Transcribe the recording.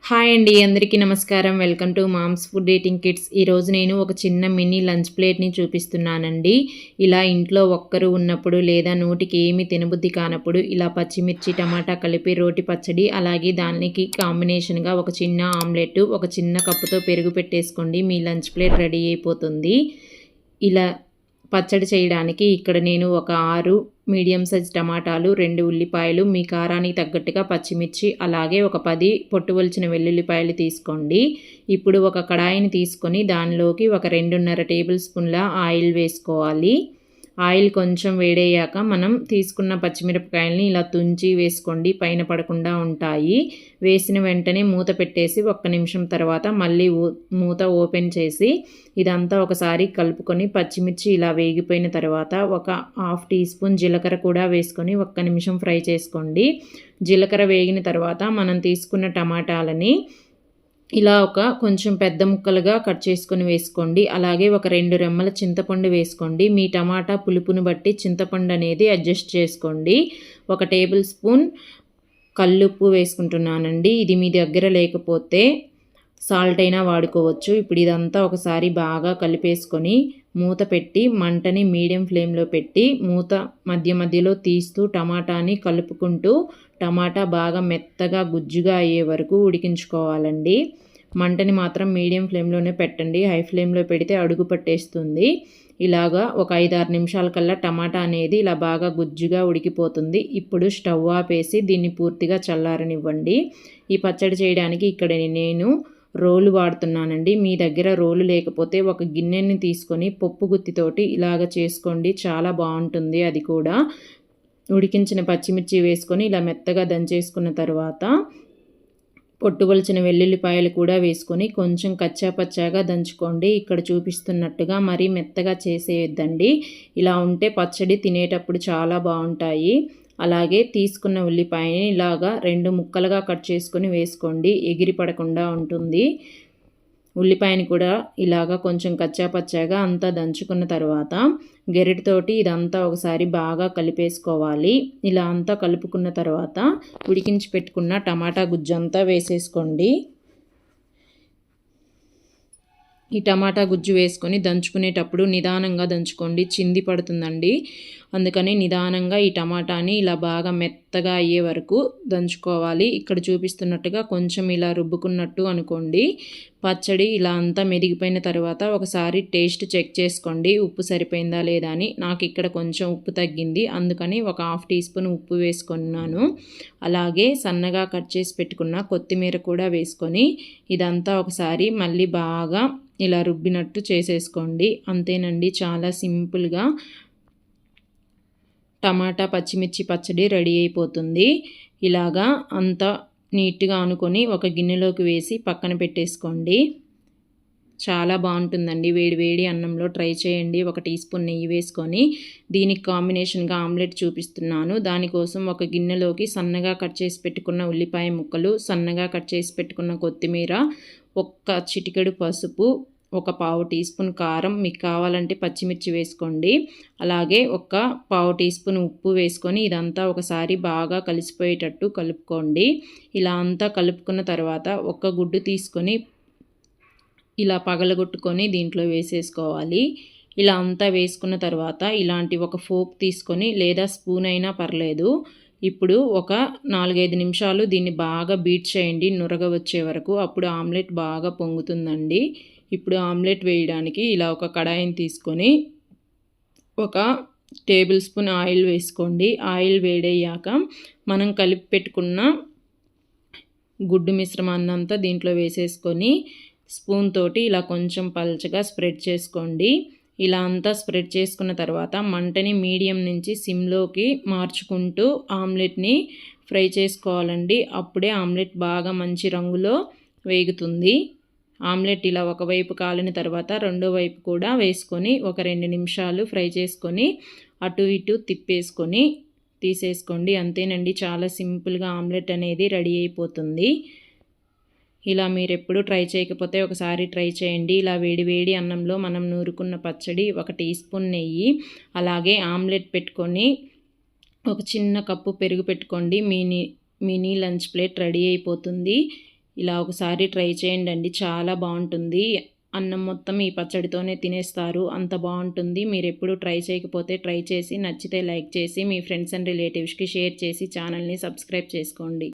Hi అండి, అందరికీ నమస్కారం. Welcome to mom's food eating kits. ఈరోజు నేను ఒక చిన్న మినీ లంచ్ ప్లేట్ని చూపిస్తున్నానండి. ఇలా ఇంట్లో ఒక్కరు ఉన్నప్పుడు లేదా నోటికి ఏమి తినబుద్ధి కానప్పుడు ఇలా పచ్చిమిర్చి టమాటా కలిపి రోటి పచ్చడి, అలాగే దానికి కాంబినేషన్గా ఒక చిన్న ఆమ్లెట్, ఒక చిన్న కప్పుతో పెరుగు పెట్టేసుకోండి. మీ లంచ్ ప్లేట్ రెడీ అయిపోతుంది. ఇలా పచ్చడి చేయడానికి ఇక్కడ నేను ఒక 6 మీడియం సైజ్ టమాటాలు, 2 ఉల్లిపాయలు, మీ కారానికి తగ్గట్టుగా పచ్చిమిర్చి, అలాగే ఒక 10 పొట్టు ఒలిచిన వెల్లుల్లిపాయలు తీసుకోండి. ఇప్పుడు ఒక కడాయిని తీసుకొని దానిలోకి ఒక 2.5 టేబుల్ స్పూన్ల ఆయిల్ వేసుకోవాలి. ఆయిల్ కొంచెం వేడయ్యాక మనం తీసుకున్న పచ్చిమిరపకాయలని ఇలా తుంచి వేసుకోండి, పైన పడకుండా ఉంటాయి. వేసిన వెంటనే మూత పెట్టేసి 1 నిమిషం తర్వాత మళ్ళీ మూత ఓపెన్ చేసి ఇదంతా ఒకసారి కలుపుకొని పచ్చిమిర్చి ఇలా వేగిపోయిన తర్వాత ఒక 1/2 టీ స్పూన్ జీలకర్ర కూడా వేసుకొని 1 నిమిషం ఫ్రై చేసుకోండి. జీలకర్ర వేగిన తర్వాత మనం తీసుకున్న టమాటాలని ఇలా కొంచెం పెద్ద ముక్కలుగా కట్ చేసుకొని వేసుకోండి. అలాగే ఒక 2 రెమ్మల చింతపండు వేసుకోండి. మీ టమాటా పులుపును బట్టి చింతపండు అనేది అడ్జస్ట్ చేసుకోండి. 1 టేబుల్ స్పూన్ కల్లుప్పు వేసుకుంటున్నానండి. ఇది మీ దగ్గర లేకపోతే సాల్ట్ అయినా వాడుకోవచ్చు. ఇప్పుడు ఇదంతా ఒకసారి బాగా కలిపేసుకొని మూత పెట్టి మంటని మీడియం ఫ్లేమ్లో పెట్టి మూత మధ్య మధ్యలో తీస్తూ టమాటాని కలుపుకుంటూ టమాటా బాగా మెత్తగా గుజ్జుగా అయ్యే వరకు ఉడికించుకోవాలండి. మంటని మాత్రం మీడియం ఫ్లేమ్లోనే పెట్టండి. హై ఫ్లేమ్లో పెడితే అడుగు పట్టేస్తుంది. ఇలాగా ఒక 5-6 నిమిషాల కల్లా టమాటా అనేది ఇలా బాగా గుజ్జుగా ఉడికిపోతుంది. ఇప్పుడు స్టవ్ ఆపేసి దీన్ని పూర్తిగా చల్లారనివ్వండి. ఈ పచ్చడి చేయడానికి ఇక్కడ నేను రోలు వాడుతున్నానండి. మీ దగ్గర రోలు లేకపోతే ఒక గిన్నెని తీసుకొని పప్పు గుత్తితోటి ఇలాగ చేసుకోండి, చాలా బాగుంటుంది. అది కూడా ఉడికించిన పచ్చిమిర్చి వేసుకొని ఇలా మెత్తగా దంచేసుకున్న తర్వాత పొట్టుబొలిచిన వెల్లుల్లిపాయలు కూడా వేసుకొని కొంచెం కచ్చాపచ్చాగా దంచుకోండి. ఇక్కడ చూపిస్తున్నట్టుగా మరీ మెత్తగా చేసేయొద్దండి. ఇలా ఉంటే పచ్చడి తినేటప్పుడు చాలా బాగుంటాయి. అలాగే తీసుకున్న ఉల్లిపాయని ఇలాగా 2 ముక్కలుగా కట్ చేసుకొని వేసుకోండి, ఎగిరి పడకుండా ఉంటుంది. ఉల్లిపాయని కూడా ఇలాగా కొంచెం కచ్చాపచ్చాగా అంతా దంచుకున్న తర్వాత గెరిటితోటి ఇదంతా ఒకసారి బాగా కలిపేసుకోవాలి. ఇలా అంతా కలుపుకున్న తర్వాత ఉడికించి పెట్టుకున్న టమాటా గుజ్జంతా వేసేసుకోండి. ఈ టమాటా గుజ్జు వేసుకొని దంచుకునేటప్పుడు నిదానంగా దంచుకోండి, చింది పడుతుందండి. అందుకని నిదానంగా ఈ టమాటాని ఇలా బాగా మెత్తగా అయ్యే వరకు దంచుకోవాలి. ఇక్కడ చూపిస్తున్నట్టుగా కొంచెం ఇలా రుబ్బుకున్నట్టు అనుకోండి. పచ్చడి ఇలా అంతా మెదిగిపోయిన తర్వాత ఒకసారి టేస్ట్ చెక్ చేసుకోండి, ఉప్పు సరిపోయిందా లేదా అని. నాకు ఇక్కడ కొంచెం ఉప్పు తగ్గింది, అందుకని ఒక 1/2 టీ స్పూన్ ఉప్పు వేసుకున్నాను. అలాగే సన్నగా కట్ చేసి పెట్టుకున్న కొత్తిమీర కూడా వేసుకొని ఇదంతా ఒకసారి మళ్ళీ బాగా ఇలా రుబ్బినట్టు చేసేసుకోండి. అంతేనండి, చాలా సింపుల్గా టమాటా పచ్చిమిర్చి పచ్చడి రెడీ అయిపోతుంది. ఇలాగా అంతా నీట్గా అనుకొని ఒక గిన్నెలోకి వేసి పక్కన పెట్టేసుకోండి. చాలా బాగుంటుందండి. వేడి వేడి అన్నంలో ట్రై చేయండి. 1 టీ స్పూన్ నెయ్యి వేసుకొని దీనికి కాంబినేషన్గా ఆమ్లెట్ చూపిస్తున్నాను. దానికోసం ఒక గిన్నెలోకి సన్నగా కట్ చేసి పెట్టుకున్న ఉల్లిపాయ ముక్కలు, సన్నగా కట్ చేసి పెట్టుకున్న కొత్తిమీర, 1 చిటికెడు పసుపు, 1/4 టీ స్పూన్ కారం, మీకు కావాలంటే పచ్చిమిర్చి వేసుకోండి. అలాగే 1/4 టీ స్పూన్ ఉప్పు వేసుకొని ఇదంతా ఒకసారి బాగా కలిసిపోయేటట్టు కలుపుకోండి. ఇలా అంతా కలుపుకున్న తర్వాత 1 గుడ్డు తీసుకొని ఇలా పగలగొట్టుకొని దీంట్లో వేసేసుకోవాలి. ఇలా అంతా వేసుకున్న తర్వాత ఇలాంటి ఒక ఫోక్ తీసుకొని లేదా స్పూన్ అయినా పర్లేదు. ఇప్పుడు ఒక 4-5 నిమిషాలు దీన్ని బాగా బీట్ చేయండి, నురగ వచ్చే వరకు. అప్పుడు ఆమ్లెట్ బాగా పొంగుతుందండి. ఇప్పుడు ఆమ్లెట్ వేయడానికి ఇలా ఒక కడాయిని తీసుకొని 1 టేబుల్ స్పూన్ ఆయిల్ వేసుకోండి. ఆయిల్ వేడయ్యాక మనం కలిపి పెట్టుకున్న గుడ్డు మిశ్రమాన్ని అంతా దీంట్లో వేసేసుకొని స్పూన్ తోటి ఇలా కొంచెం పల్చగా స్ప్రెడ్ చేసుకోండి. ఇలా అంతా స్ప్రెడ్ చేసుకున్న తర్వాత మంటని మీడియం నుంచి సిమ్లోకి మార్చుకుంటూ ఆమ్లెట్ని ఫ్రై చేసుకోవాలండి. అప్పుడే ఆమ్లెట్ బాగా మంచి రంగులో వేగుతుంది. ఆమ్లెట్ ఇలా ఒకవైపు కాలిన తర్వాత రెండో వైపు కూడా వేసుకొని ఒక 2 నిమిషాలు ఫ్రై చేసుకొని అటు ఇటు తిప్పేసుకొని తీసేసుకోండి. అంతేనండి, చాలా సింపుల్గా ఆమ్లెట్ అనేది రెడీ అయిపోతుంది. ఇలా మీరు ఎప్పుడు ట్రై చేయకపోతే ఒకసారి ట్రై చేయండి. ఇలా వేడి వేడి అన్నంలో మనం నూరుకున్న పచ్చడి, 1 టీ స్పూన్ నెయ్యి, అలాగే ఆమ్లెట్ పెట్టుకొని ఒక చిన్న కప్పు పెరుగు పెట్టుకోండి. మినీ లంచ్ ప్లేట్ రెడీ అయిపోతుంది. ఇలా ఒకసారి ట్రై చేయండి, చాలా బాగుంటుంది. అన్నం మొత్తం ఈ పచ్చడితోనే తినేస్తారు, అంత బాగుంటుంది. మీరు ఎప్పుడు ట్రై చేయకపోతే ట్రై చేసి నచ్చితే లైక్ చేసి మీ ఫ్రెండ్స్ అండ్ రిలేటివ్స్కి షేర్ చేసి ఛానల్ని సబ్స్క్రైబ్ చేసుకోండి.